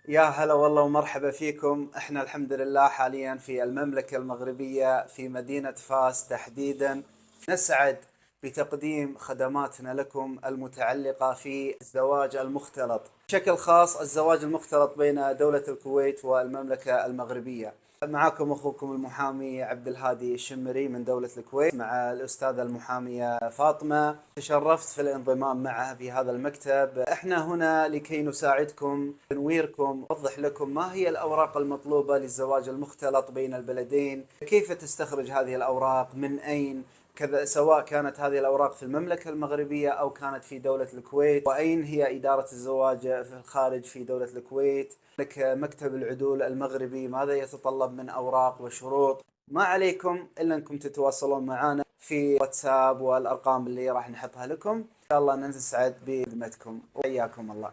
يا هلا والله ومرحبا فيكم. احنا الحمد لله حاليا في المملكة المغربية في مدينة فاس تحديدا. نسعد بتقديم خدماتنا لكم المتعلقة في الزواج المختلط، بشكل خاص الزواج المختلط بين دولة الكويت والمملكة المغربية. معكم اخوكم المحامي عبد الهادي الشمري من دولة الكويت، مع الاستاذة المحامية فاطمة. تشرفت في الانضمام معها في هذا المكتب. احنا هنا لكي نساعدكم، نويركم، نوضح لكم ما هي الاوراق المطلوبة للزواج المختلط بين البلدين، كيف تستخرج هذه الاوراق، من اين، كذا، سواء كانت هذه الأوراق في المملكة المغربية أو كانت في دولة الكويت، وأين هي إدارة الزواج في الخارج في دولة الكويت، لك مكتب العدول المغربي ماذا يتطلب من أوراق وشروط. ما عليكم إلا أنكم تتواصلون معنا في واتساب والأرقام اللي راح نحطها لكم. إن شاء الله نسعد بخدمتكم وحياكم الله.